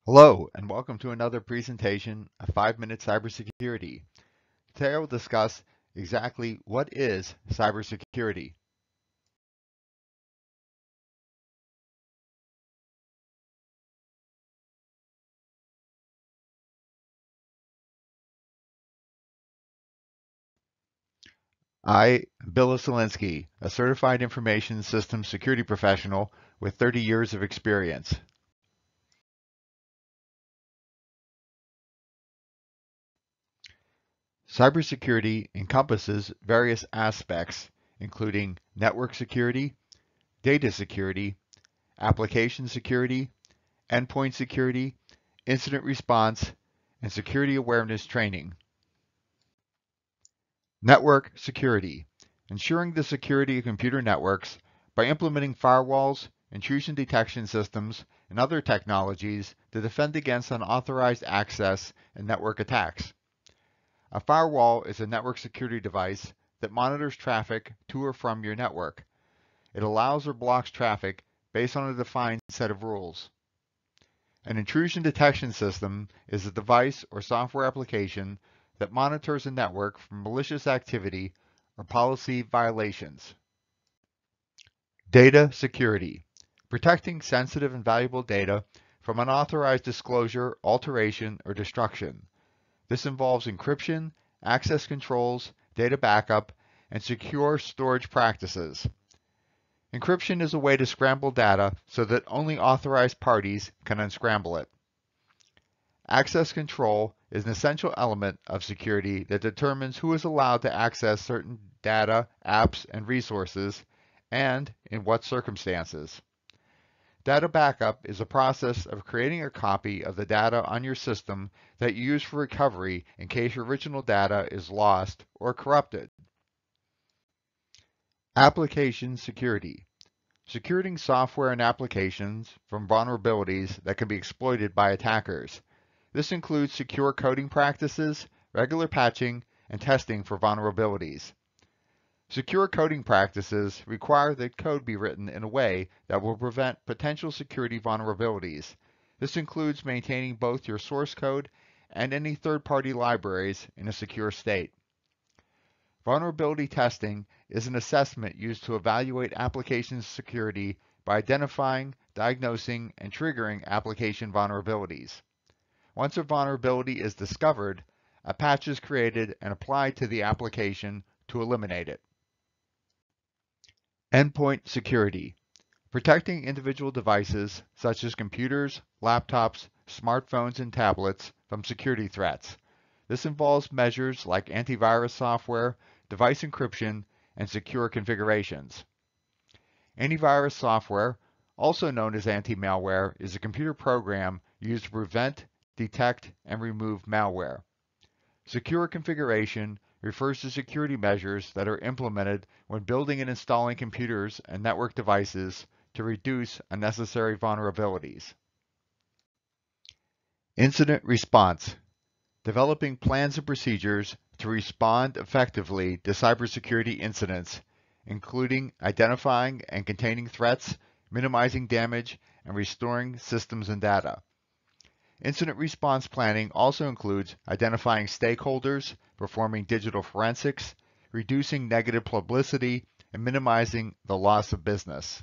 Hello, and welcome to another presentation of 5-Minute Cybersecurity. Today I will discuss exactly what is cybersecurity. I am Bill Osolinski, a certified information systems security professional with 30 years of experience. Cybersecurity encompasses various aspects, including network security, data security, application security, endpoint security, incident response, and security awareness training. Network security. Ensuring the security of computer networks by implementing firewalls, intrusion detection systems, and other technologies to defend against unauthorized access and network attacks. A firewall is a network security device that monitors traffic to or from your network. It allows or blocks traffic based on a defined set of rules. An intrusion detection system is a device or software application that monitors a network for malicious activity or policy violations. Data security. Protecting sensitive and valuable data from unauthorized disclosure, alteration, or destruction. This involves encryption, access controls, data backup, and secure storage practices. Encryption is a way to scramble data so that only authorized parties can unscramble it. Access control is an essential element of security that determines who is allowed to access certain data, apps, and resources, and in what circumstances. Data backup is a process of creating a copy of the data on your system that you use for recovery in case your original data is lost or corrupted. Application security. Securing software and applications from vulnerabilities that can be exploited by attackers. This includes secure coding practices, regular patching, and testing for vulnerabilities. Secure coding practices require that code be written in a way that will prevent potential security vulnerabilities. This includes maintaining both your source code and any third-party libraries in a secure state. Vulnerability testing is an assessment used to evaluate application security by identifying, diagnosing, and triggering application vulnerabilities. Once a vulnerability is discovered, a patch is created and applied to the application to eliminate it. Endpoint security. Protecting individual devices such as computers, laptops, smartphones, and tablets from security threats. This involves measures like antivirus software, device encryption, and secure configurations. Antivirus software, also known as anti-malware, is a computer program used to prevent, detect, and remove malware. Secure configuration refers to security measures that are implemented when building and installing computers and network devices to reduce unnecessary vulnerabilities. Incident response. Developing plans and procedures to respond effectively to cybersecurity incidents, including identifying and containing threats, minimizing damage, and restoring systems and data. Incident response planning also includes identifying stakeholders, performing digital forensics, reducing negative publicity, and minimizing the loss of business.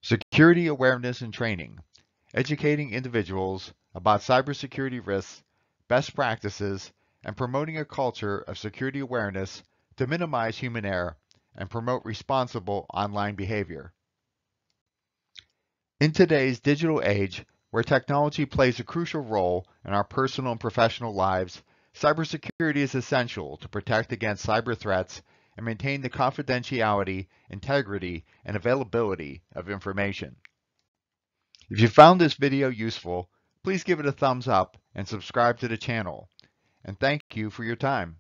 Security awareness and training. Educating individuals about cybersecurity risks, best practices, and promoting a culture of security awareness to minimize human error and promote responsible online behavior. In today's digital age, where technology plays a crucial role in our personal and professional lives, cybersecurity is essential to protect against cyber threats and maintain the confidentiality, integrity, and availability of information. If you found this video useful, please give it a thumbs up and subscribe to the channel. And thank you for your time.